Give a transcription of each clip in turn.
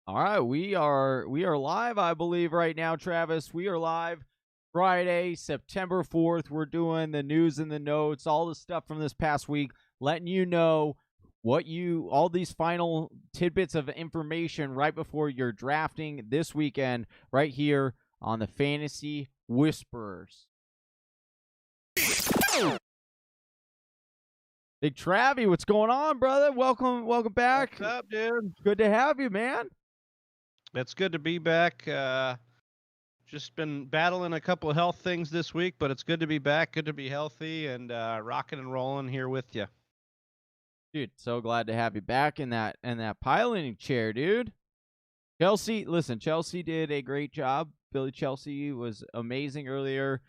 All right, we are live, I believe, right now, Travis. We are live Friday, September 4th. We're doing the news and the notes, all the stuff from this past week, letting you know all these final tidbits of information right before you're drafting this weekend, right here on the Fantasy Whisperers. Big Travie, what's going on, brother? Welcome back. What's up, dude? Good to have you, man. It's good to be back. Just been battling a couple of health things this week, but it's good to be back. Good to be healthy and rocking and rolling here with you. Dude, so glad to have you back in that piloting chair, dude. Chelsea did a great job. Billy Chelsea was amazing earlier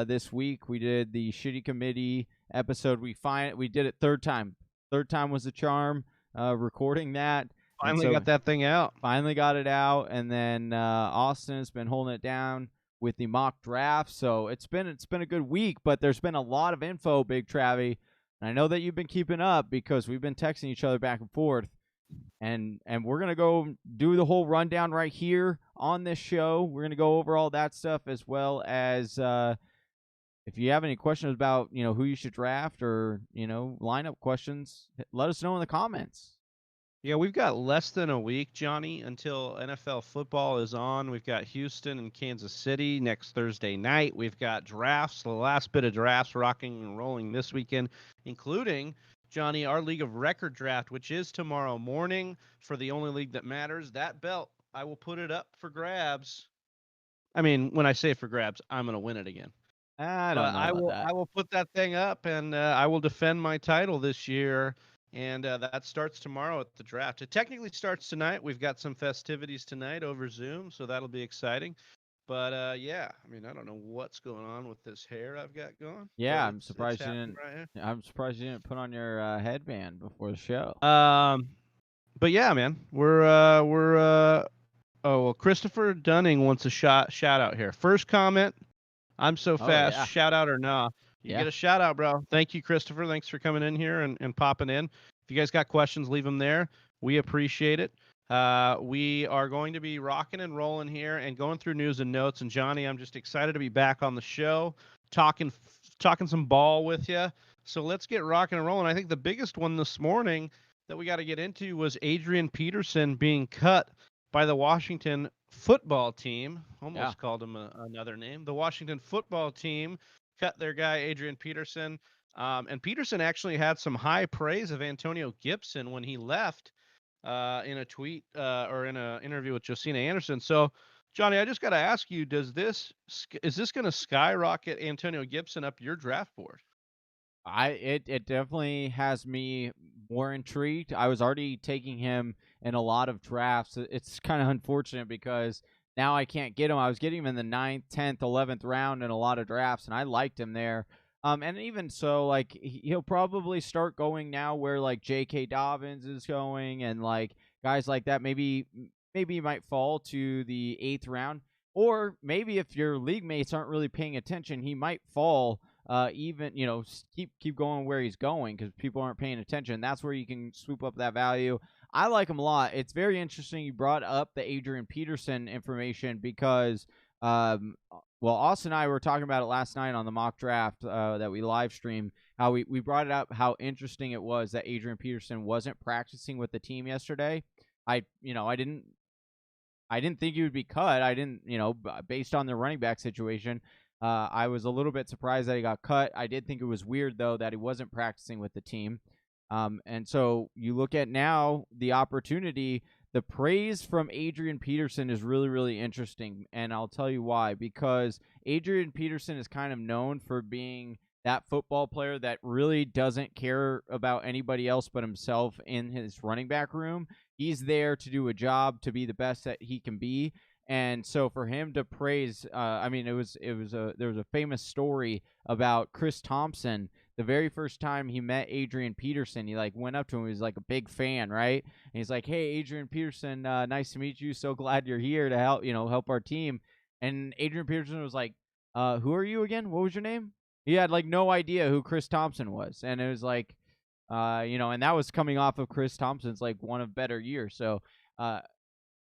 this week. We did the shitty committee episode. We did it third time. Third time was a charm. Recording that. Finally got that thing out. Finally got it out, and then Austin has been holding it down with the mock draft. So it's been a good week, but there's been a lot of info, Big Travie. And I know that you've been keeping up because we've been texting each other back and forth. And we're going to go do the whole rundown right here on this show. We're going to go over all that stuff, as well as if you have any questions about, who you should draft or, lineup questions, let us know in the comments. Yeah, we've got less than a week, Johnny, until NFL football is on. We've got Houston and Kansas City next Thursday night. We've got drafts, the last bit of drafts rocking and rolling this weekend, including, Johnny, our League of Record draft, which is tomorrow morning for the only league that matters. That belt, I will put it up for grabs. I mean, when I say for grabs, I'm going to win it again. I don't know about that. I will put that thing up, and I will defend my title this year. And that starts tomorrow at the draft. It technically starts tonight. We've got some festivities tonight over Zoom, so that'll be exciting. But yeah, I mean, I don't know what's going on with this hair I've got going. Yeah, I'm surprised you didn't. Right, I'm surprised you didn't put on your headband before the show. But yeah, man, oh well, Christopher Dunning wants a shout out here. First comment. I'm so fast. Yeah. Shout out or nah? You get a shout out, bro. Thank you, Christopher. Thanks for coming in here and popping in. If you guys got questions, leave them there. We appreciate it. We are going to be rocking and rolling here and going through news and notes. And Johnny, I'm just excited to be back on the show, talking some ball with you. So let's get rocking and rolling. I think the biggest one this morning that we got to get into was Adrian Peterson being cut by the Washington football team. Almost called him another name. The Washington football team cut their guy, Adrian Peterson. And Peterson actually had some high praise of Antonio Gibson when he left in a tweet or in an interview with Josina Anderson. So, Johnny, I just got to ask you, is this going to skyrocket Antonio Gibson up your draft board? It definitely has me more intrigued. I was already taking him in a lot of drafts. It's kind of unfortunate because now I can't get him. I was getting him in the 9th, 10th, 11th round in a lot of drafts, and I liked him there. And even so, like, he'll probably start going now where, like, J.K. Dobbins is going and, like, guys like that. Maybe he might fall to the 8th round. Or maybe if your league mates aren't really paying attention, he might fall even, keep going where he's going because people aren't paying attention. That's where you can swoop up that value. I like him a lot. It's very interesting you brought up the Adrian Peterson information because, well, Austin and I were talking about it last night on the mock draft that we live streamed. How we brought it up, how interesting it was that Adrian Peterson wasn't practicing with the team yesterday. I didn't think he would be cut. I didn't, based on the running back situation. I was a little bit surprised that he got cut. I did think it was weird, though, that he wasn't practicing with the team. And so you look at now the opportunity, the praise from Adrian Peterson is really, really interesting. And I'll tell you why. Because Adrian Peterson is kind of known for being that football player that really doesn't care about anybody else but himself in his running back room. He's there to do a job, to be the best that he can be. And so for him to praise, there was a famous story about Chris Thompson. The very first time he met Adrian Peterson, he went up to him. He was like a big fan, right? And he's like, "Hey, Adrian Peterson, nice to meet you. So glad you're here to help our team." And Adrian Peterson was like, "Who are you again? What was your name?" He had no idea who Chris Thompson was, and it was like, and that was coming off of Chris Thompson's one of better years. So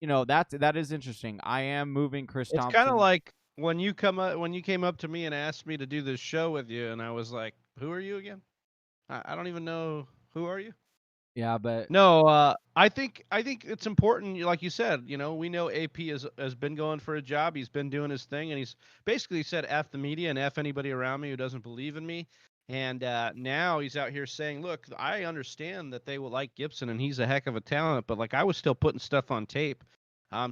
that is interesting. I am moving Chris It's kind of Thompson. like when you came up to me and asked me to do this show with you, and I was like, "Who are you again? I don't even know. Who are you?" Yeah, but No, I think it's important. Like you said, we know AP has been going for a job. He's been doing his thing, and he's basically said "f the media" and "f anybody around me who doesn't believe in me." And now he's out here saying, "Look, I understand that they will like Gibson, and he's a heck of a talent, but like I was still putting stuff on tape."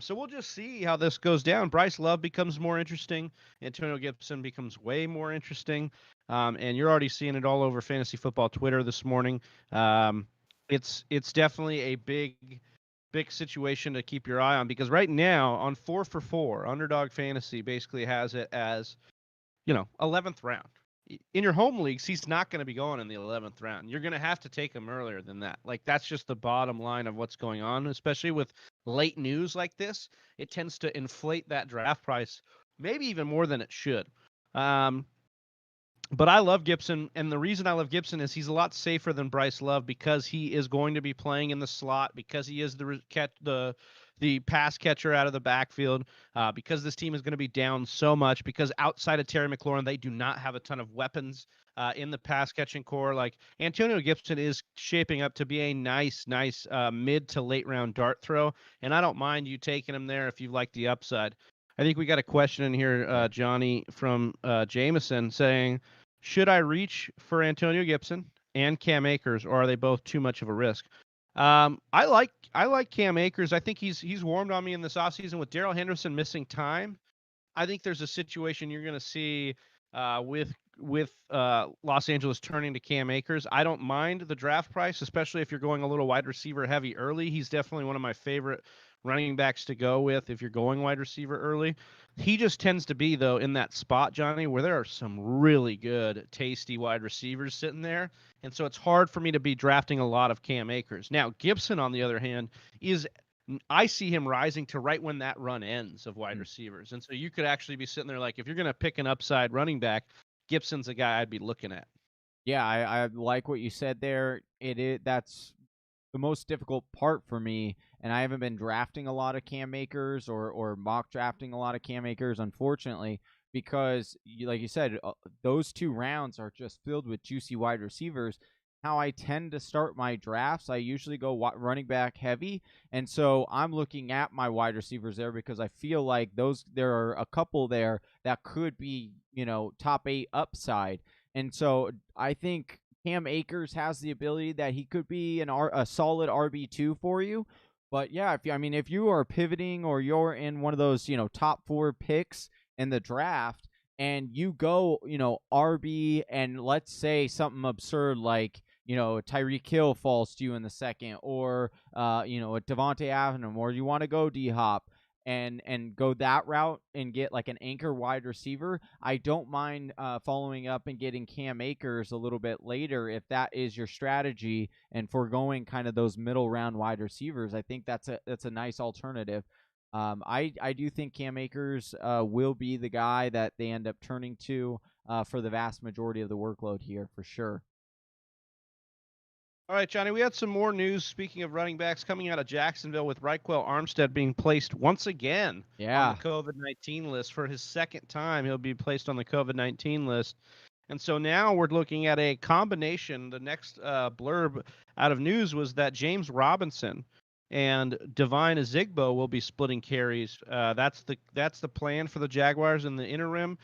So we'll just see how this goes down. Bryce Love becomes more interesting. Antonio Gibson becomes way more interesting. And you're already seeing it all over fantasy football Twitter this morning. It's definitely a big situation to keep your eye on, because right now on 4for4, Underdog Fantasy basically has it as 11th round. In your home leagues, he's not going to be going in the 11th round. You're going to have to take him earlier than that. Like, that's just the bottom line of what's going on, especially with late news like this. It tends to inflate that draft price, maybe even more than it should. But I love Gibson, and the reason I love Gibson is he's a lot safer than Bryce Love, because he is going to be playing in the slot, because he is the pass catcher out of the backfield, because this team is going to be down so much, because outside of Terry McLaurin, they do not have a ton of weapons in the pass catching core. Like, Antonio Gibson is shaping up to be a nice mid to late round dart throw, and I don't mind you taking him there if you like the upside. I think we got a question in here, Johnny, from Jameson, saying, should I reach for Antonio Gibson and Cam Akers, or are they both too much of a risk? I like Cam Akers. I think he's warmed on me in this offseason with Darrell Henderson missing time. I think there's a situation you're going to see with Los Angeles turning to Cam Akers. I don't mind the draft price, especially if you're going a little wide receiver heavy early. He's definitely one of my favorite running backs to go with if you're going wide receiver early. He just tends to be, though, in that spot, Johnny, where there are some really good, tasty wide receivers sitting there. And so it's hard for me to be drafting a lot of Cam Akers. Now, Gibson, on the other hand, I see him rising to right when that run ends of wide receivers. And so you could actually be sitting there like, if you're going to pick an upside running back, Gibson's a guy I'd be looking at. Yeah, I like what you said there. That's the most difficult part for me, and I haven't been drafting a lot of Cam Akers or mock drafting a lot of Cam Akers, unfortunately, because like you said, those 2 rounds are just filled with juicy wide receivers. How I tend to start my drafts, I usually go running back heavy, and so I'm looking at my wide receivers there because I feel like there are a couple there that could be top 8 upside, and so I think Cam Akers has the ability that he could be a solid RB2 for you. But yeah, if you are pivoting or you're in one of those, top 4 picks in the draft and you go, RB, and let's say something absurd like, Tyreek Hill falls to you in the second, or a Devonte Adams, or you want to go D-Hop and go that route and get like an anchor wide receiver, I don't mind following up and getting Cam Akers a little bit later if that is your strategy, and foregoing kind of those middle round wide receivers. I think that's a nice alternative. I do think Cam Akers will be the guy that they end up turning to for the vast majority of the workload here, for sure. All right, Johnny, we had some more news, speaking of running backs, coming out of Jacksonville, with Raquel Armstead being placed once again on the COVID-19 list. For his second time, he'll be placed on the COVID-19 list. And so now we're looking at a combination. The next blurb out of news was that James Robinson and Devine Ezigbo will be splitting carries. That's the plan for the Jaguars in the interim.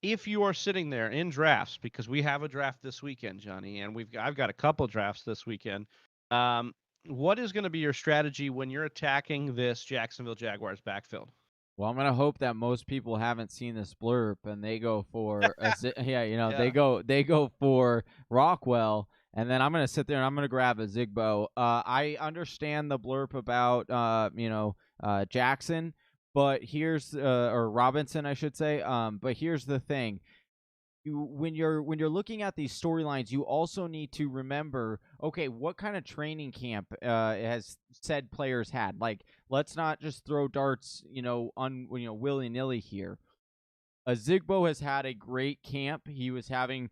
If you are sitting there in drafts, because we have a draft this weekend, Johnny, and I've got a couple drafts this weekend. What is going to be your strategy when you're attacking this Jacksonville Jaguars backfield? Well, I'm gonna hope that most people haven't seen this blurb and they go for they go for Rockwell, and then I'm gonna sit there and I'm gonna grab a Zigbo. I understand the blurb about Jackson, but here's or Robinson, I should say. But here's the thing: when you're looking at these storylines, you also need to remember, okay, what kind of training camp has said players had? Like, let's not just throw darts, willy nilly here. Zigbo has had a great camp. He was having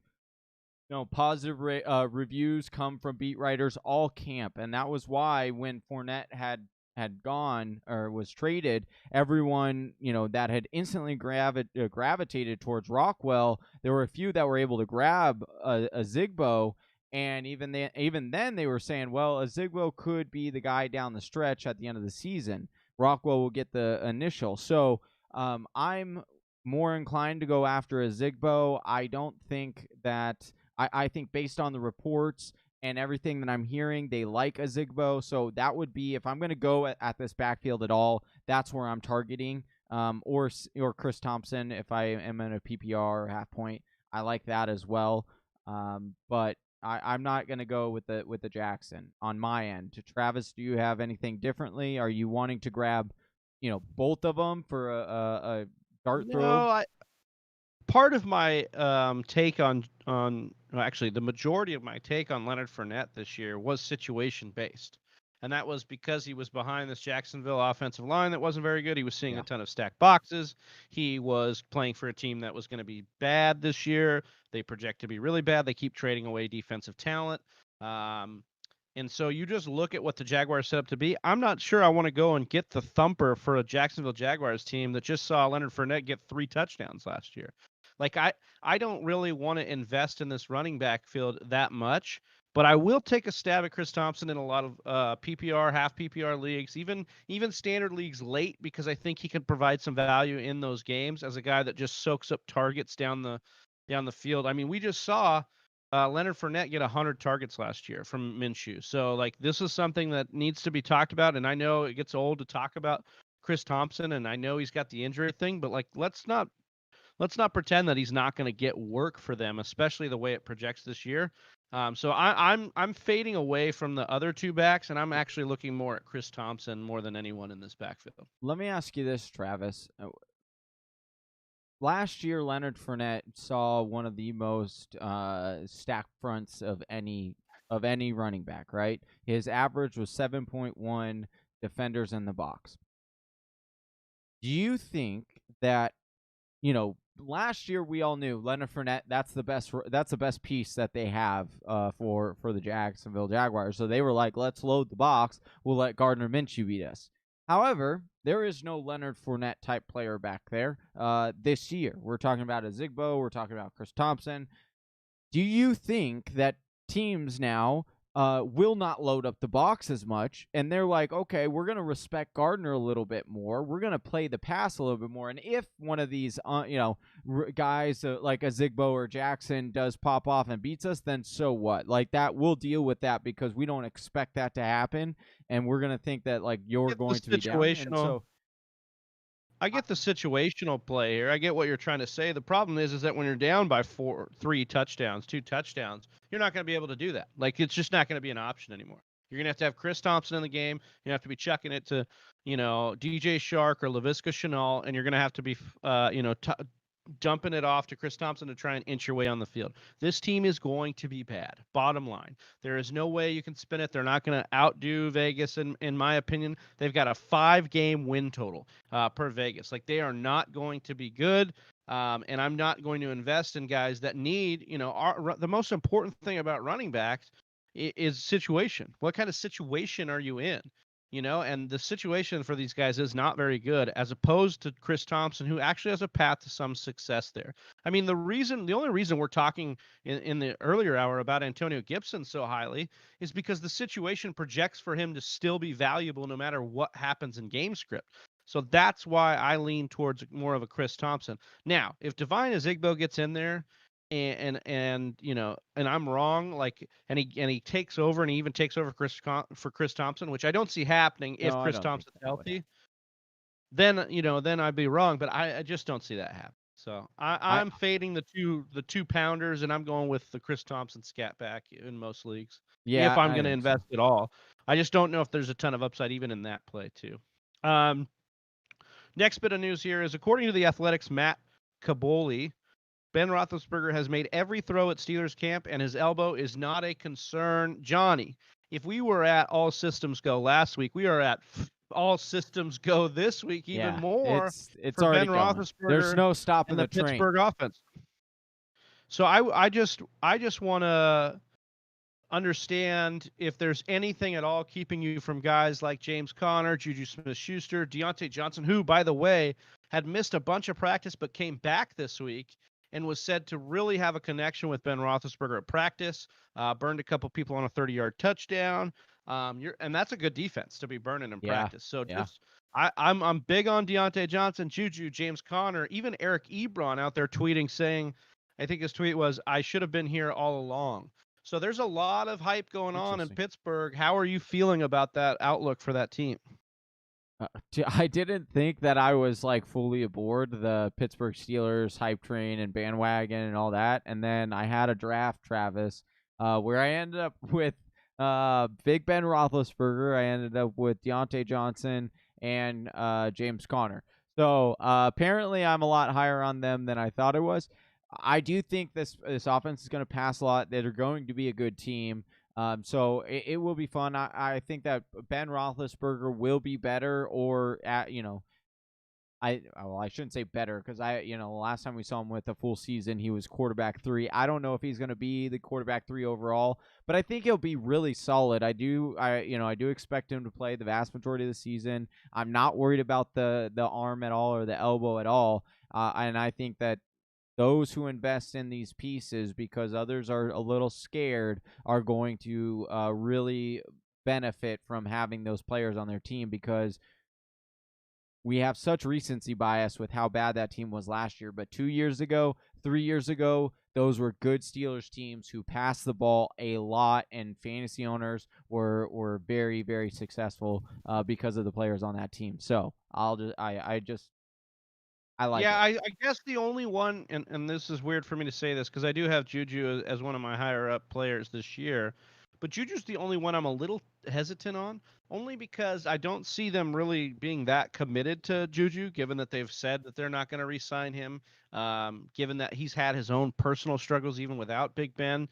positive reviews come from beat writers all camp, and that was why when Fournette had had gone or was traded, everyone, that had instantly gravitated towards Rockwell, there were a few that were able to grab a Zigbo. And even then, they were saying, well, a Zigbo could be the guy down the stretch at the end of the season. Rockwell will get the initial. So I'm more inclined to go after a Zigbo. I don't think that I think based on the reports and everything that I'm hearing, they like a Zigbo. So that would be, if I'm going to go at this backfield at all, that's where I'm targeting. Or Chris Thompson if I am in a PPR or half point. I like that as well. But I'm not going to go with the Jackson on my end. Travis, do you have anything differently? Are you wanting to grab, both of them for a dart throw? Part of my take actually the majority of my take on Leonard Fournette this year was situation based. And that was because he was behind this Jacksonville offensive line that wasn't very good. He was seeing a ton of stacked boxes. He was playing for a team that was going to be bad this year. They project to be really bad. They keep trading away defensive talent. And so you just look at what the Jaguars set up to be. I'm not sure I want to go and get the thumper for a Jacksonville Jaguars team that just saw Leonard Fournette get 3 touchdowns last year. Like I don't really want to invest in this running back field that much. But I will take a stab at Chris Thompson in a lot of PPR, half PPR leagues, even standard leagues late, because I think he can provide some value in those games as a guy that just soaks up targets down the field. I mean, we just saw Leonard Fournette get 100 targets last year from Minshew. So, like, this is something that needs to be talked about. And I know it gets old to talk about Chris Thompson, and I know he's got the injury thing, but, like, let's not pretend that he's not going to get work for them, especially the way it projects this year. So I'm fading away from the other 2 backs, and I'm actually looking more at Chris Thompson more than anyone in this backfield. Let me ask you this, Travis. Last year, Leonard Fournette saw one of the most stacked fronts of any running back, right? His average was 7.1 defenders in the box. Do you think that, last year we all knew Leonard Fournette, that's the best piece that they have for the Jacksonville Jaguars. So they were like, let's load the box. We'll let Gardner Minshew beat us. However, there is no Leonard Fournette type player back there this year. We're talking about a Zigbo. We're talking about Chris Thompson. Do you think that teams now will not load up the box as much, and they're like, okay, we're going to respect Gardner a little bit more. We're going to play the pass a little bit more. And if one of these, guys like a Zigbo or Jackson does pop off and beats us, then so what? Like that, we'll deal with that because we don't expect that to happen, and we're going to think that like you're going to be down. And so I get the situational play here. I get what you're trying to say. The problem is that when you're down by 2 touchdowns, you're not going to be able to do that. Like, it's just not going to be an option anymore. You're going to have Chris Thompson in the game. You have to be chucking it to, DJ Shark or Laviska Shenault, and you're going to have to be, dumping it off to Chris Thompson to try and inch your way on the field. This team is going to be bad. Bottom line, there is no way you can spin it. They're not going to outdo Vegas, in my opinion. They've got a 5-game win total per Vegas. Like, they are not going to be good. And I'm not going to invest in guys that need, the most important thing about running backs is situation. What kind of situation are you in? And the situation for these guys is not very good, as opposed to Chris Thompson, who actually has a path to some success there. I mean, the only reason we're talking in the earlier hour about Antonio Gibson so highly is because the situation projects for him to still be valuable no matter what happens in game script. So that's why I lean towards more of a Chris Thompson. Now, if Devine Ezigbo gets in there, and I'm wrong, like, and he takes over, and he even takes over for Chris Thompson, which I don't see happening if Chris Thompson's healthy. Then I'd be wrong, but I just don't see that happen. So I'm fading the 2 pounders, and I'm going with the Chris Thompson scat back in most leagues. Yeah, if I'm going to invest at all. I just don't know if there's a ton of upside even in that play too. Next bit of news here is, according to the Athletics' Matt Caboli, Ben Roethlisberger has made every throw at Steelers camp, and his elbow is not a concern. Johnny, if we were at all systems go last week, we are at all systems go this week, even more. It's for already Ben Roethlisberger. There's no stopping the Pittsburgh offense. So I just want to understand if there's anything at all keeping you from guys like James Conner, Juju Smith-Schuster, Deontay Johnson, who, by the way, had missed a bunch of practice but came back this week and was said to really have a connection with Ben Roethlisberger at practice, burned a couple people on a 30-yard touchdown. And that's a good defense to be burning in practice. So just I'm big on Deontay Johnson, Juju, James Conner, even Eric Ebron out there tweeting saying, I think his tweet was, "I should have been here all along." So there's a lot of hype going on in Pittsburgh. How are you feeling about that outlook for that team? I didn't think that I was like fully aboard the Pittsburgh Steelers hype train and bandwagon and all that. And then I had a draft, Travis, where I ended up with Big Ben Roethlisberger. I ended up with Deontay Johnson and James Conner. So apparently I'm a lot higher on them than I thought I was. I do think this offense is going to pass a lot. They're going to be a good team. So it will be fun. I think that Ben Roethlisberger will be better, or I shouldn't say better, because last time we saw him with a full season, he was quarterback 3. I don't know if he's going to be the quarterback 3 overall, but I think he'll be really solid. I do expect him to play the vast majority of the season. I'm not worried about the arm at all or the elbow at all, and I think that those who invest in these pieces, because others are a little scared, are going to really benefit from having those players on their team, because we have such recency bias with how bad that team was last year. But 2 years ago, 3 years ago, those were good Steelers teams who passed the ball a lot, and fantasy owners were very, very successful because of the players on that team. So I like it. I guess the only one, and this is weird for me to say this because I do have Juju as one of my higher up players this year, but Juju's the only one I'm a little hesitant on, only because I don't see them really being that committed to Juju, given that they've said that they're not going to re-sign him, given that he's had his own personal struggles even without Big Ben.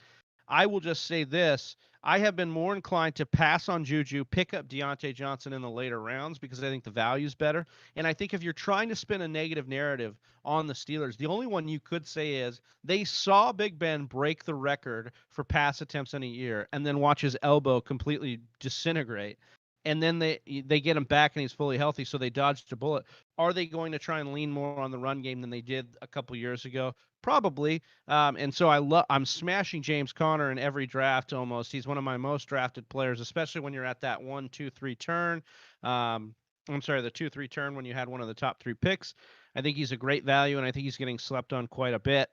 I will just say this. I have been more inclined to pass on Juju, pick up Deontay Johnson in the later rounds because I think the value's better. And I think if you're trying to spin a negative narrative on the Steelers, the only one you could say is they saw Big Ben break the record for pass attempts in a year and then watch his elbow completely disintegrate. And then they get him back and he's fully healthy, so they dodged a bullet. Are they going to try and lean more on the run game than they did a couple years ago? Probably. And so I'm smashing James Conner in every draft almost. He's one of my most drafted players, especially when you're at that 1, 2, 3 turn. I'm sorry, the 2, 3 turn when you had one of the top 3 picks. I think he's a great value, and I think he's getting slept on quite a bit.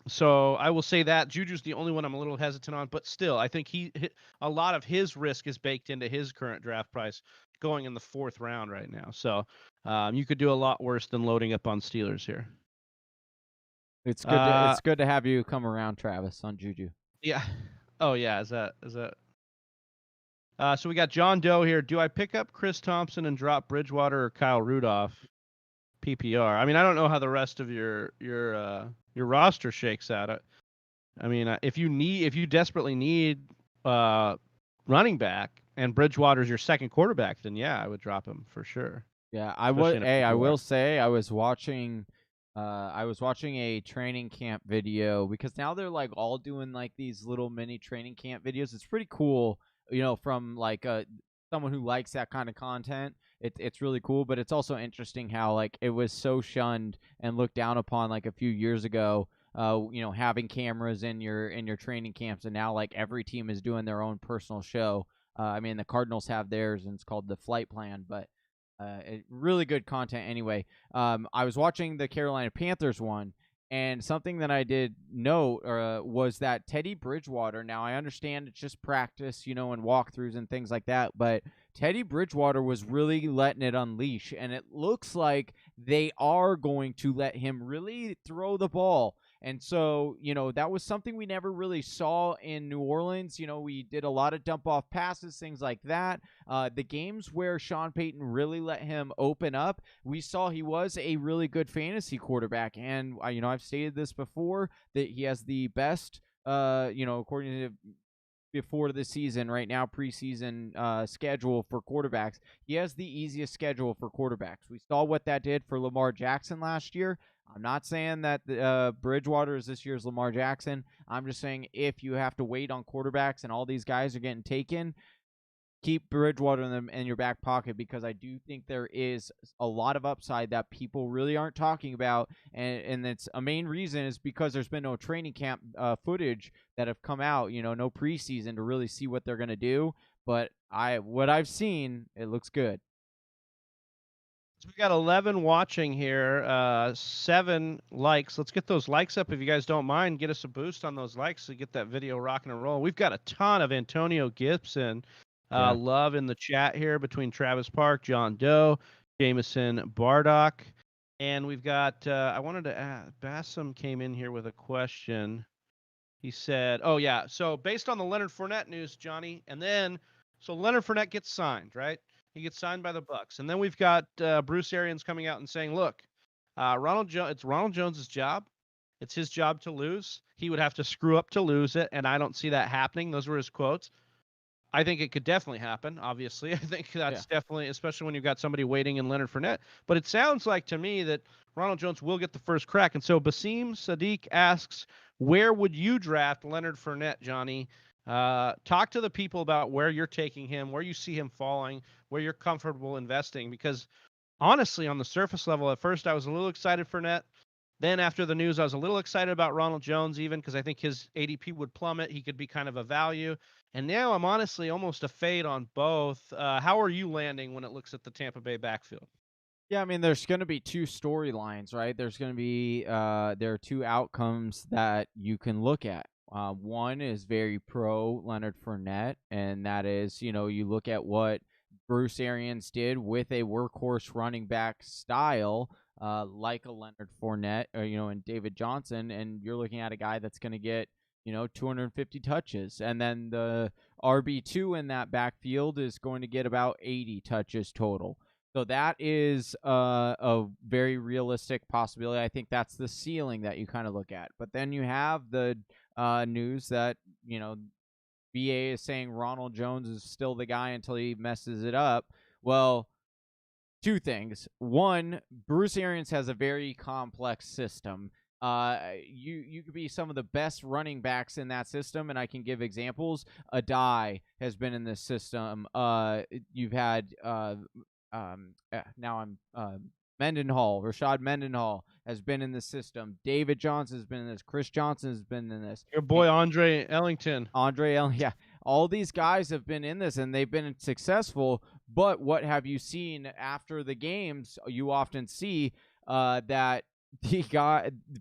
So I will say that Juju's the only one I'm a little hesitant on, but still, I think a lot of his risk is baked into his current draft price going in the 4th round right now. So you could do a lot worse than loading up on Steelers here. It's good to have you come around, Travis, on Juju. Yeah. Oh yeah. Is that? So we got John Doe here. Do I pick up Chris Thompson and drop Bridgewater or Kyle Rudolph? PPR. I mean, I don't know how the rest of your roster shakes out. I mean, if you desperately need running back and Bridgewater's your second quarterback, then yeah, I would drop him for sure. Yeah, I would. Hey, I will say I was watching a training camp video, because now they're like all doing like these little mini training camp videos. It's pretty cool, from like someone who likes that kind of content. It's really cool, but it's also interesting how like it was so shunned and looked down upon like a few years ago. Having cameras in your training camps, and now like every team is doing their own personal show. I mean, the Cardinals have theirs, and it's called the Flight Plan, but really good content anyway. I was watching the Carolina Panthers one, and something that I did note was that Teddy Bridgewater, now I understand it's just practice, and walkthroughs and things like that, but Teddy Bridgewater was really letting it unleash, and it looks like they are going to let him really throw the ball. And so, that was something we never really saw in New Orleans. We did a lot of dump-off passes, things like that. The games where Sean Payton really let him open up, we saw he was a really good fantasy quarterback. And, I've stated this before, that he has the best, according to before the season, right now, preseason schedule for quarterbacks. He has the easiest schedule for quarterbacks. We saw what that did for Lamar Jackson last year. I'm not saying that Bridgewater is this year's Lamar Jackson. I'm just saying if you have to wait on quarterbacks and all these guys are getting taken, keep Bridgewater in your back pocket, because I do think there is a lot of upside that people really aren't talking about, and it's a main reason is because there's been no training camp footage that have come out, no preseason to really see what they're going to do. But what I've seen, it looks good. So we got 11 watching here, 7 likes. Let's get those likes up if you guys don't mind. Get us a boost on those likes to get that video rocking and rolling. We've got a ton of Antonio Gibson love in the chat here between Travis Park, John Doe, Jameson Bardock. And we've got, I wanted to ask, Bassam came in here with a question. He said, oh, yeah, so based on the Leonard Fournette news, Johnny, and then, so Leonard Fournette gets signed, right? He gets signed by the Bucs, and then we've got Bruce Arians coming out and saying, "Look, it's Ronald Jones's job. It's his job to lose. He would have to screw up to lose it, and I don't see that happening." Those were his quotes. I think it could definitely happen. Obviously, I think that's definitely, especially when you've got somebody waiting in Leonard Fournette. But it sounds like to me that Ronald Jones will get the first crack. And so Basim Sadiq asks, "Where would you draft Leonard Fournette, Johnny?" Talk to the people about where you're taking him, where you see him falling, where you're comfortable investing. Because honestly, on the surface level, at first I was a little excited for Fournette. Then after the news, I was a little excited about Ronald Jones, even because I think his ADP would plummet. He could be kind of a value. And now I'm honestly almost a fade on both. How are you landing when it looks at the Tampa Bay backfield? Yeah, I mean, there's going to be two storylines, right? There's going to be there are two outcomes that you can look at. One is very pro Leonard Fournette, and that is, you look at what Bruce Arians did with a workhorse running back style, like a Leonard Fournette, or, and David Johnson, and you're looking at a guy that's going to get, 250 touches, and then the RB2 in that backfield is going to get about 80 touches total. So that is a very realistic possibility. I think that's the ceiling that you kind of look at. But then you have the news that, BA is saying Ronald Jones is still the guy until he messes it up. Well, two things. One, Bruce Arians has a very complex system. You could be some of the best running backs in that system, and I can give examples. Adai has been in this system. You've had Mendenhall, Rashad Mendenhall has been in the system. David Johnson has been in this. Chris Johnson has been in this. Your boy Andre Ellington. Yeah. All these guys have been in this, and they've been successful. But what have you seen after the games? You often see that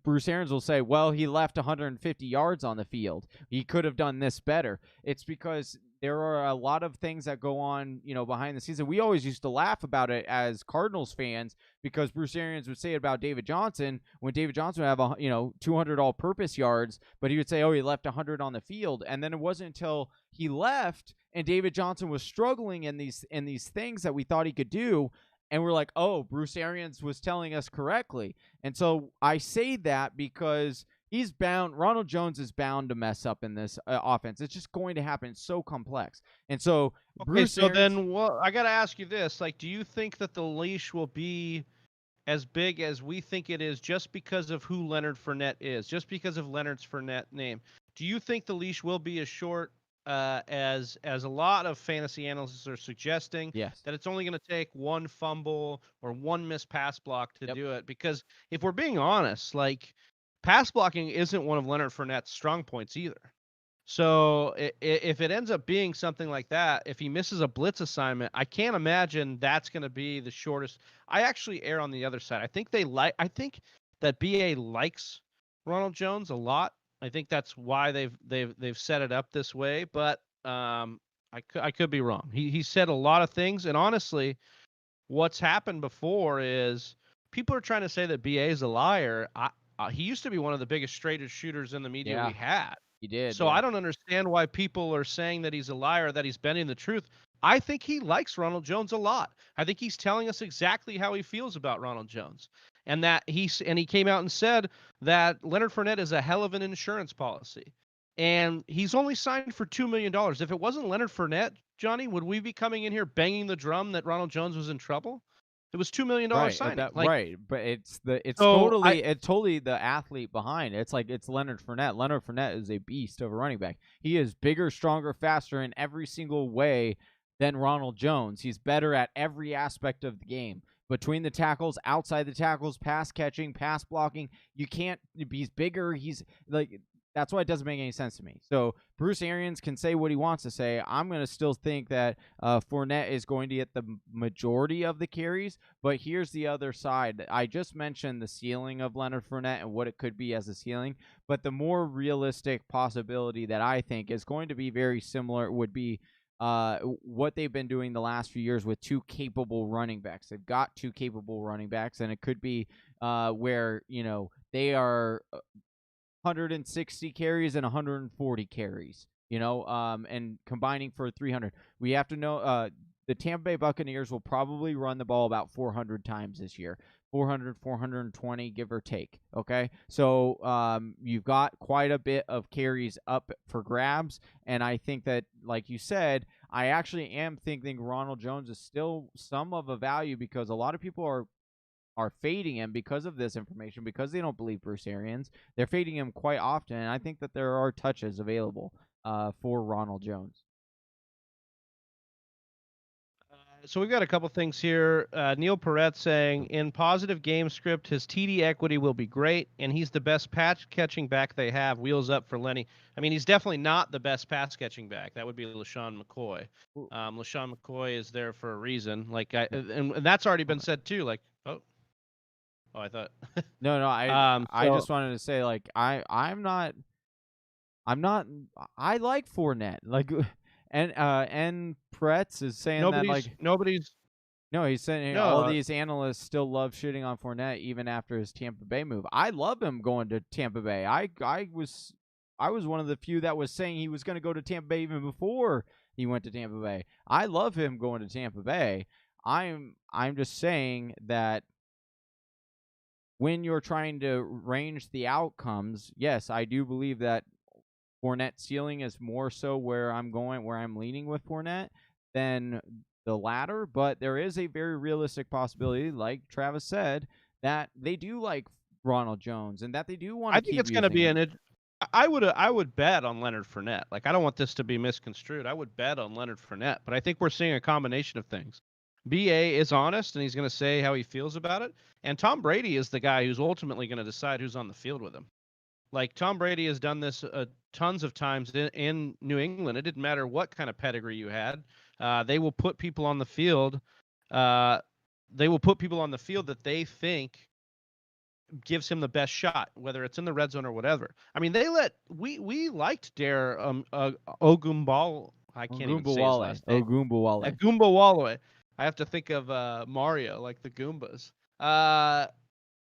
Bruce Arians will say, well, he left 150 yards on the field. He could have done this better. It's because there are a lot of things that go on, behind the scenes. And we always used to laugh about it as Cardinals fans, because Bruce Arians would say it about David Johnson when David Johnson would have 200 all-purpose yards, but he would say, oh, he left 100 on the field. And then it wasn't until he left and David Johnson was struggling in these things that we thought he could do, and we're like, oh, Bruce Arians was telling us correctly. And so I say that because Ronald Jones is bound to mess up in this offense. It's just going to happen. It's so complex. And so Bruce Arians, then, I got to ask you this. Do you think that the leash will be as big as we think it is just because of who Leonard Fournette is, just because of Leonard's Fournette name? Do you think the leash will be as short as a lot of fantasy analysts are suggesting? Yes. That it's only going to take one fumble or one missed pass block to do it? Because if we're being honest, pass blocking isn't one of Leonard Fournette's strong points either. So if it ends up being something like that, if he misses a blitz assignment, I can't imagine that's going to be the shortest. I actually err on the other side. I think that BA likes Ronald Jones a lot. I think that's why they've set it up this way, but I could be wrong. He said a lot of things, and honestly, what's happened before is people are trying to say that BA is a liar. He used to be one of the biggest straightest shooters in the media we had. He did. So I don't understand why people are saying that he's a liar, that he's bending the truth. I think he likes Ronald Jones a lot. I think he's telling us exactly how he feels about Ronald Jones. And that he came out and said that Leonard Fournette is a hell of an insurance policy. And he's only signed for $2 million. If it wasn't Leonard Fournette, Johnny, would we be coming in here banging the drum that Ronald Jones was in trouble? It was $2 million Right, signing. but it's So totally the athlete behind it. It's Leonard Fournette. Leonard Fournette is a beast of a running back. He is bigger, stronger, faster in every single way than Ronald Jones. He's better at every aspect of the game. Between the tackles, outside the tackles, pass catching, pass blocking. You can't. He's bigger. He's like. That's why it doesn't make any sense to me. So Bruce Arians can say what he wants to say. I'm going to still think that Fournette is going to get the majority of the carries. But here's the other side. I just mentioned the ceiling of Leonard Fournette and what it could be as a ceiling. But the more realistic possibility that I think is going to be very similar would be what they've been doing the last few years with two capable running backs. They've got two capable running backs, and it could be where, they are 160 carries and 140 carries, and combining for 300. We have to know the Tampa Bay Buccaneers will probably run the ball about 400 times this year. 400, 420, give or take, okay? So you've got quite a bit of carries up for grabs, and I think that, like you said, I actually am thinking Ronald Jones is still some of a value because a lot of people are fading him because of this information, because they don't believe Bruce Arians. They're fading him quite often, and I think that there are touches available for Ronald Jones. So we've got a couple things here. Neil Perret saying, in positive game script, his TD equity will be great, and he's the best pass-catching back they have. Wheels up for Lenny. I mean, he's definitely not the best pass-catching back. That would be Lesean Mccoy. Lesean Mccoy is there for a reason. And that's already been said, too. I thought. No, I just wanted to say, I like Fournette. And Pretz is saying he's saying all these analysts still love shitting on Fournette even after his Tampa Bay move. I love him going to Tampa Bay. I was one of the few that was saying he was going to go to Tampa Bay even before he went to Tampa Bay. I love him going to Tampa Bay. I'm just saying that when you're trying to range the outcomes, yes, I do believe that Fournette's ceiling is more so where I'm leaning with Fournette than the latter, but there is a very realistic possibility, like Travis said, that they do like Ronald Jones and that they do want to keep using him. I think it's going to be I would bet on Leonard Fournette. I don't want this to be misconstrued. I would bet on Leonard Fournette, but I think we're seeing a combination of things. BA is honest, and he's going to say how he feels about it. And Tom Brady is the guy who's ultimately going to decide who's on the field with him. Tom Brady has done this tons of times in New England. It didn't matter what kind of pedigree you had. They will put people on the field. That they think gives him the best shot, whether it's in the red zone or whatever. I mean, we liked Dare Ogumbal. I can't even say his last name. Ogumbawale. I have to think of Mario, like the Goombas.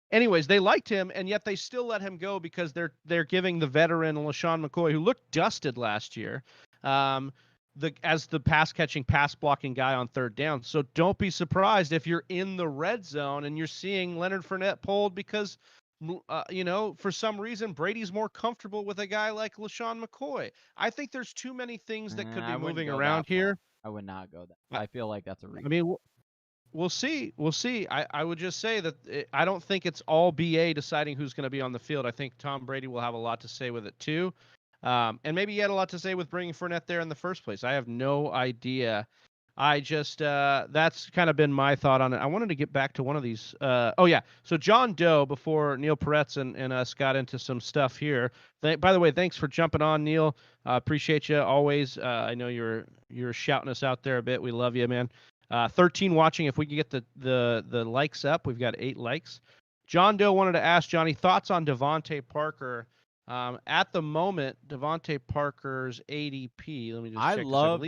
Anyways, they liked him, and yet they still let him go because they're giving the veteran Lesean McCoy, who looked dusted last year, as the pass blocking guy on third down. So don't be surprised if you're in the red zone and you're seeing Leonard Fournette pulled because, for some reason Brady's more comfortable with a guy like Lesean McCoy. I think there's too many things that could be moving around here. I would not go that. I feel like that's a reach. I mean, we'll see. I would just say that I don't think it's all BA deciding who's going to be on the field. I think Tom Brady will have a lot to say with it too. And maybe he had a lot to say with bringing Fournette there in the first place. I have no idea. I just that's kind of been my thought on it. I wanted to get back to one of these. So John Doe, before Neil Peretz and us got into some stuff here. By the way, thanks for jumping on, Neil. Appreciate you always. I know you're shouting us out there a bit. We love you, man. 13 watching. If we can get the likes up, we've got 8 likes. John Doe wanted to ask Johnny thoughts on Devante Parker. At the moment, Devante Parker's ADP. Let me just check. I love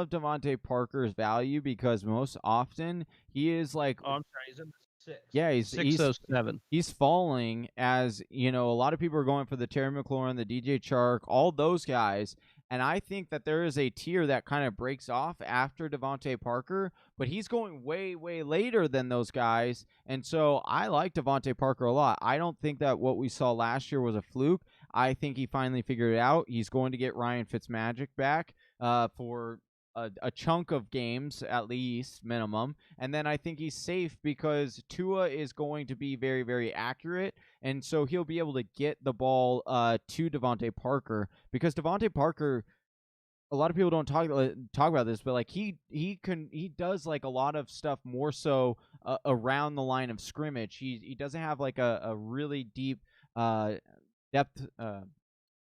Devante Parker's value because most often he is like. Oh, I'm sorry. He's in the 6. Yeah, he's 607. He's falling as a lot of people are going for the Terry McLaurin, the DJ Chark, all those guys. And I think that there is a tier that kind of breaks off after Devante Parker, but he's going way, way later than those guys. And so I like Devante Parker a lot. I don't think that what we saw last year was a fluke. I think he finally figured it out. He's going to get Ryan Fitzmagic back for a chunk of games at least minimum, and then I think he's safe because Tua is going to be very, very accurate, and so he'll be able to get the ball to Devante Parker, because Devante Parker, a lot of people don't talk about this, but like he does like a lot of stuff more so around the line of scrimmage. He doesn't have like a really deep depth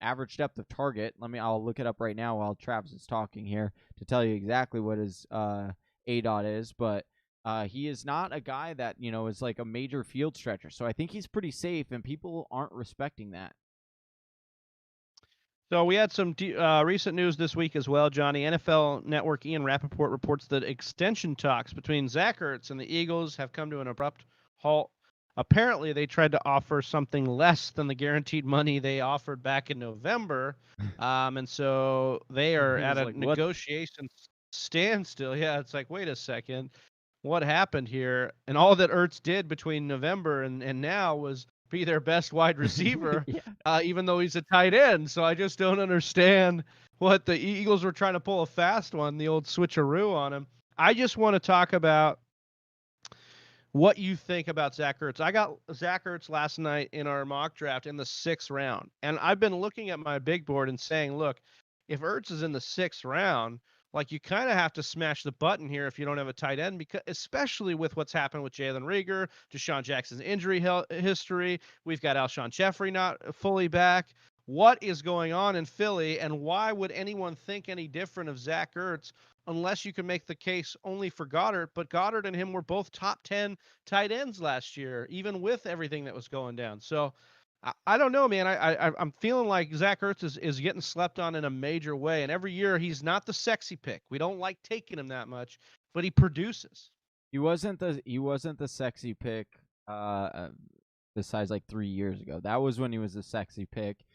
average depth of target. I'll look it up right now while Travis is talking here to tell you exactly what his A dot is, but he is not a guy that is like a major field stretcher. So I think he's pretty safe, and people aren't respecting that. So we had some recent news this week as well, Johnny. NFL Network Ian Rappaport reports that extension talks between Zach Ertz and the Eagles have come to an abrupt halt. Apparently, they tried to offer something less than the guaranteed money they offered back in November, and so they are at a negotiation standstill. Yeah, it's like, wait a second, what happened here? And all that Ertz did between November and now was be their best wide receiver, yeah. Even though he's a tight end. So I just don't understand what the Eagles were trying to pull a fast one, the old switcheroo on him. I just want to talk about what you think about Zach Ertz. I got Zach Ertz last night in our mock draft in the 6th round, and I've been looking at my big board and saying, look, if Ertz is in the 6th round, like, you kind of have to smash the button here if you don't have a tight end, because especially with what's happened with Jalen Reagor, Deshaun Jackson's injury history. We've got Alshon Jeffrey not fully back. What is going on in Philly, and why would anyone think any different of Zach Ertz unless you can make the case only for Goddard? But Goddard and him were both top 10 tight ends last year, even with everything that was going down. So I don't know, man. I'm feeling like Zach Ertz is getting slept on in a major way. And every year he's not the sexy pick. We don't like taking him that much, but he produces. He wasn't the sexy pick besides like 3 years ago. That was when he was the sexy pick.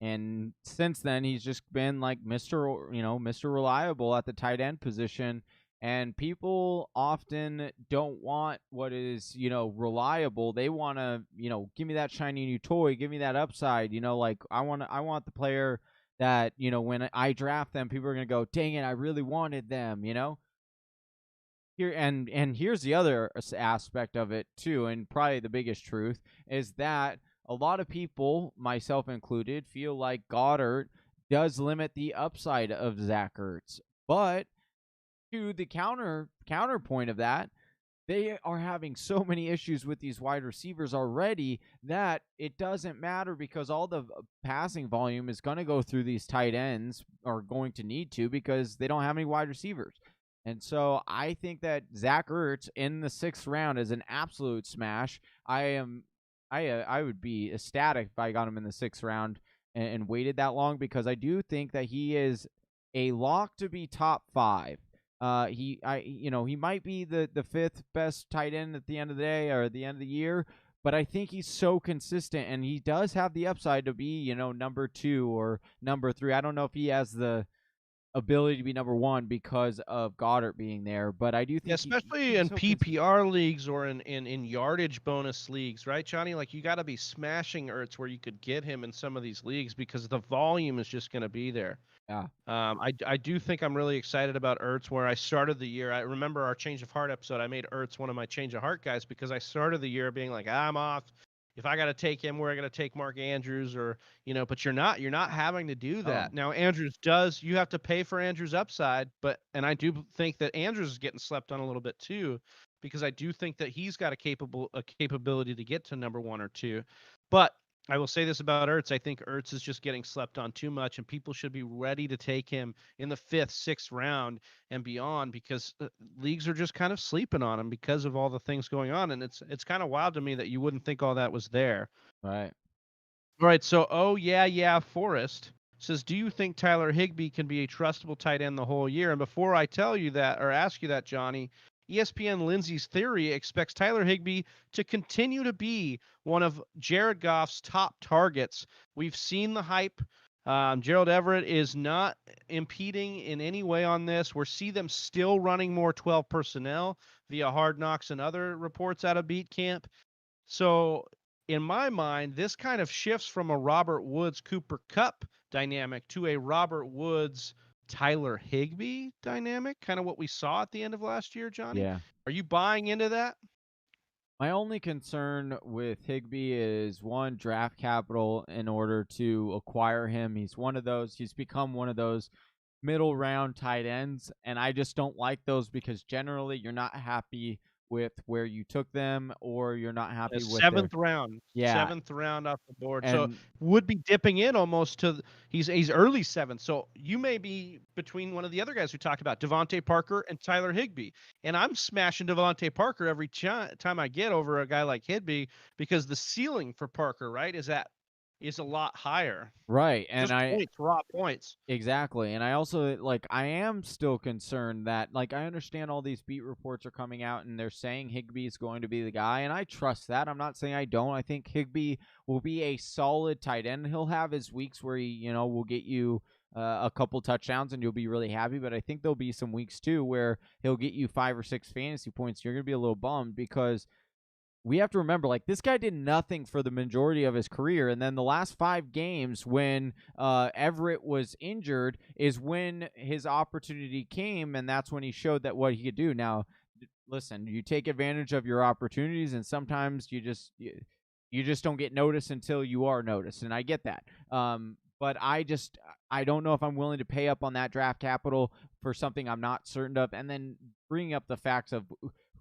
And since then he's just been like Mr. Reliable at the tight end position. And people often don't want what is, reliable. They want to, give me that shiny new toy, give me that upside. Like I want the player that, when I draft them, people are going to go, dang it, I really wanted them, Here and here's the other aspect of it too, and probably the biggest truth is that a lot of people, myself included, feel like Goddard does limit the upside of Zach Ertz. But to the counterpoint of that, they are having so many issues with these wide receivers already that it doesn't matter, because all the passing volume is going to go through these tight ends, or going to need to, because they don't have any wide receivers. And so I think that Zach Ertz in the 6th round is an absolute smash. I would be ecstatic if I got him in the 6th round and waited that long, because I do think that he is a lock to be top 5. He might be the 5th best tight end at the end of the day, or at the end of the year, but I think he's so consistent, and he does have the upside to be, number 2 or number 3. I don't know if he has the ability to be number 1 because of Goddard being there, but I do think especially in PPR leagues or in yardage bonus leagues, right, Johnny? Like, you got to be smashing Ertz where you could get him in some of these leagues, because the volume is just going to be there. Yeah. I do think I'm really excited about Ertz. Where I started the year, I remember our Change of Heart episode, I made Ertz one of my Change of Heart guys, because I started the year being like, I'm off. If I got to take him, we're going to take Mark Andrews, or, but you're not having to do that. Now, Andrews you have to pay for Andrews' upside, and I do think that Andrews is getting slept on a little bit too, because I do think that he's got a capability to get to number 1 or 2. But I will say this about Ertz. I think Ertz is just getting slept on too much, and people should be ready to take him in the 5th, 6th round and beyond, because leagues are just kind of sleeping on him because of all the things going on. And it's kind of wild to me that you wouldn't think all that was there. Right. All right. So, Forrest says, do you think Tyler Higbee can be a trustable tight end the whole year? And before I tell you that, or ask you that, Johnny, ESPN Lindsey's Theory expects Tyler Higbee to continue to be one of Jared Goff's top targets. We've seen the hype. Gerald Everett is not impeding in any way on this. We see them still running more 12 personnel via Hard Knocks and other reports out of Beat Camp. So in my mind, this kind of shifts from a Robert Woods Cooper Kupp dynamic to a Robert Woods Tyler Higbee dynamic, kind of what we saw at the end of last year, Johnny. Yeah. Are you buying into that? My only concern with Higbee is one, draft capital in order to acquire him. He's become one of those middle round tight ends, and I just don't like those because generally you're not happy with where you took them, or you're not A happy with their. seventh round, Yeah, seventh round off the board. So and would be dipping in almost to he's early seventh. So you may be between one of the other guys we talked about, Devante Parker and Tyler Higbee. And I'm smashing Devante Parker every time I get over a guy like Higbee because the ceiling for Parker, right, is a lot higher. right, and Just I points, raw points. exactly, and I also I am still concerned that I understand all these beat reports are coming out and they're saying Higbee is going to be the guy, and I trust that. I'm not saying I don't. I think Higbee will be a solid tight end. He'll have his weeks where he will get you a couple touchdowns and you'll be really happy, but I think there'll be some weeks too where he'll get you 5 or 6 fantasy points. You're going to be a little bummed because we have to remember, this guy did nothing for the majority of his career, and then the last 5 games when Everett was injured is when his opportunity came, and that's when he showed that what he could do. Now, listen, you take advantage of your opportunities, and sometimes you just don't get noticed until you are noticed, and I get that. But I don't know if I'm willing to pay up on that draft capital for something I'm not certain of, and then bringing up the facts of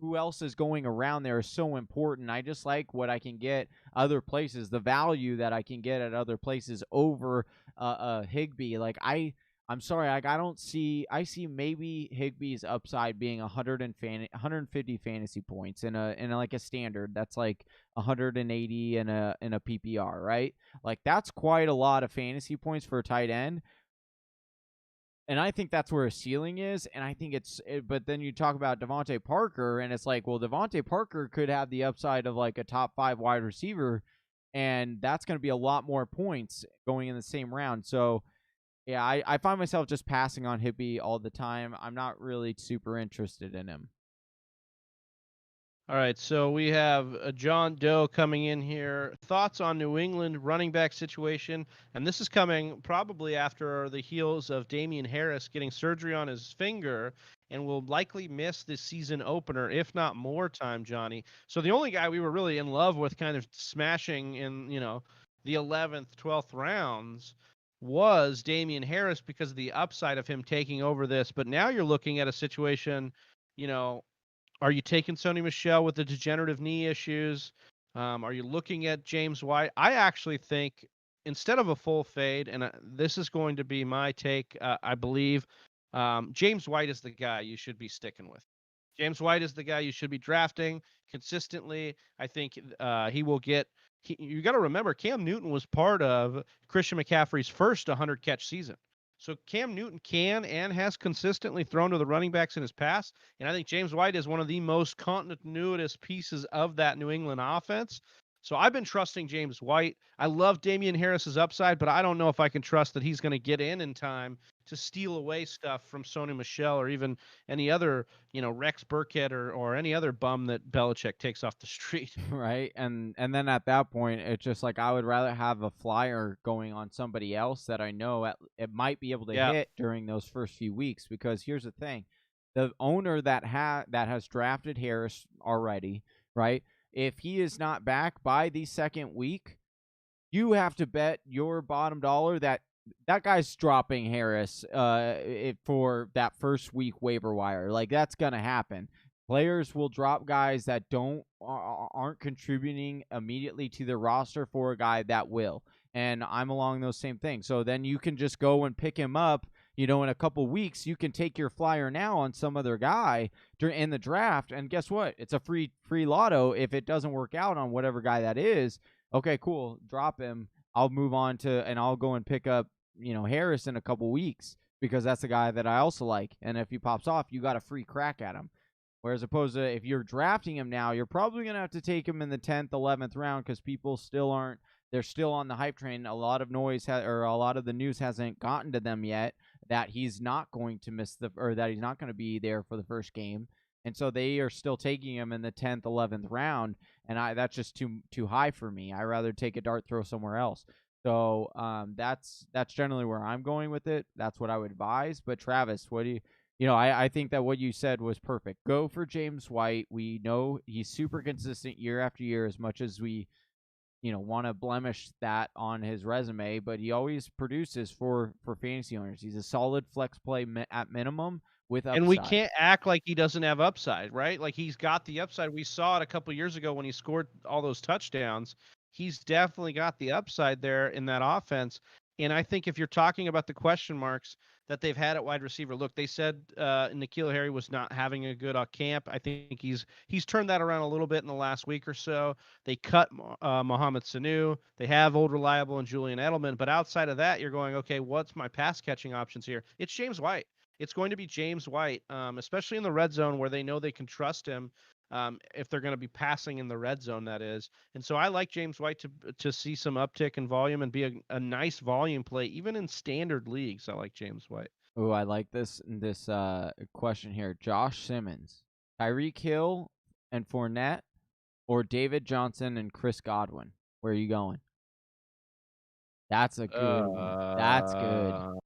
who else is going around there is so important. I just like what I can get other places, the value that I can get at other places over Higbee. I'm sorry, I see maybe Higbee's upside being 150 fantasy points in a standard. That's like 180 in a PPR, right? That's quite a lot of fantasy points for a tight end. And I think that's where his ceiling is, and I think but then you talk about Devante Parker, and it's well, Devante Parker could have the upside of a top 5 wide receiver, and that's going to be a lot more points going in the same round. So, yeah, I find myself just passing on Higbee all the time. I'm not really super interested in him. All right, so we have John Doe coming in here. Thoughts on New England running back situation? And this is coming probably after the heels of Damian Harris getting surgery on his finger and will likely miss this season opener, if not more time, Johnny. So the only guy we were really in love with kind of smashing in, the 11th, 12th rounds was Damian Harris because of the upside of him taking over this. But now you're looking at a situation, you know, are you taking Sony Michel with the degenerative knee issues? Are you looking at James White? I actually think instead of a full fade, and this is going to be my take, I believe James White is the guy you should be sticking with. James White is the guy you should be drafting consistently. I think he will get. You got to remember, Cam Newton was part of Christian McCaffrey's first 100 catch season. So Cam Newton can and has consistently thrown to the running backs in his past. And I think James White is one of the most continuous pieces of that New England offense. So I've been trusting James White. I love Damian Harris's upside, but I don't know if I can trust that he's going to get in time to steal away stuff from Sony Michel or even any other, Rex Burkhead or any other bum that Belichick takes off the street. Right, and then at that point, it's just I would rather have a flyer going on somebody else that I know it might be able to hit during those first few weeks. Because here's the thing, the owner that has drafted Harris already, right? If he is not back by the second week, you have to bet your bottom dollar that guy's dropping Harris for that first week waiver wire. That's gonna happen. Players will drop guys that aren't contributing immediately to their roster for a guy that will. And I'm along those same things. So then you can just go and pick him up, in a couple weeks. You can take your flyer now on some other guy in the draft, and guess what? It's a free lotto. If it doesn't work out on whatever guy that is, okay, cool, drop him. I'll move on and I'll go and pick up, Harris in a couple weeks because that's a guy that I also like. And if he pops off, you got a free crack at him. Whereas opposed to if you're drafting him now, you're probably going to have to take him in the 10th, 11th round because people they're still on the hype train. A lot of a lot of the news hasn't gotten to them yet that he's not going to that he's not going to be there for the first game. And so they are still taking him in the 10th, 11th round. And that's just too high for me. I rather take a dart throw somewhere else. So that's generally where I'm going with it. That's what I would advise. But Travis, what do you know, I think that what you said was perfect. Go for James White. We know he's super consistent year after year, as much as we, want to blemish that on his resume, but he always produces for fantasy owners. He's a solid flex play at minimum with upside. And we can't act like he doesn't have upside, right? Like, he's got the upside. We saw it a couple years ago when he scored all those touchdowns. He's definitely got the upside there in that offense. And I think if you're talking about the question marks that they've had at wide receiver, look, they said N'Keal Harry was not having a good camp. I think he's turned that around a little bit in the last week or so. They cut Mohamed Sanu. They have Old Reliable and Julian Edelman. But outside of that, you're going, okay, what's my pass catching options here? It's James White. It's going to be James White, especially in the red zone where they know they can trust him if they're going to be passing in the red zone, that is. And so I like James White to see some uptick in volume and be a nice volume play, even in standard leagues. I like James White. Oh, I like this question here. Josh Simmons, Tyreek Hill and Fournette, or David Johnson and Chris Godwin? Where are you going? That's a good one. That's good.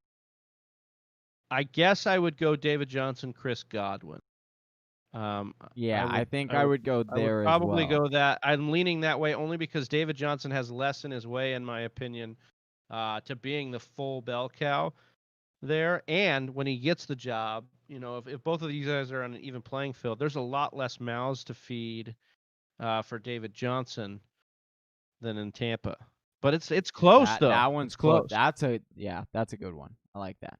I guess I would go David Johnson, Chris Godwin. I think I would go there as well. Probably go that. I'm leaning that way only because David Johnson has less in his way, in my opinion, to being the full bell cow there. And when he gets the job, if both of these guys are on an even playing field, there's a lot less mouths to feed for David Johnson than in Tampa. But it's close though. That one's close. That's a good one. I like that.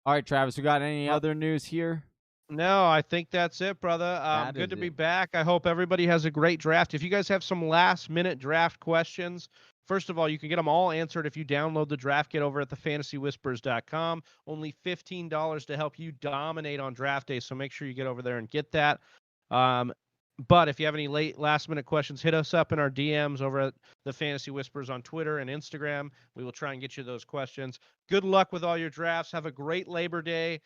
All right, Travis, we got any other news here? No, I think that's it, brother. Good to be back. I hope everybody has a great draft. If you guys have some last-minute draft questions, first of all, you can get them all answered if you download the draft kit over at thefantasywhispers.com. Only $15 to help you dominate on draft day, so make sure you get over there and get that. But if you have any last-minute questions, hit us up in our DMs over at the Fantasy Whispers on Twitter and Instagram. We will try and get you those questions. Good luck with all your drafts. Have a great Labor Day.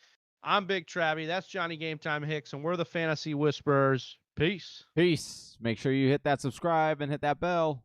I'm Big Travie. That's Johnny Game Time Hicks, and we're the Fantasy Whispers. Peace. Peace. Make sure you hit that subscribe and hit that bell.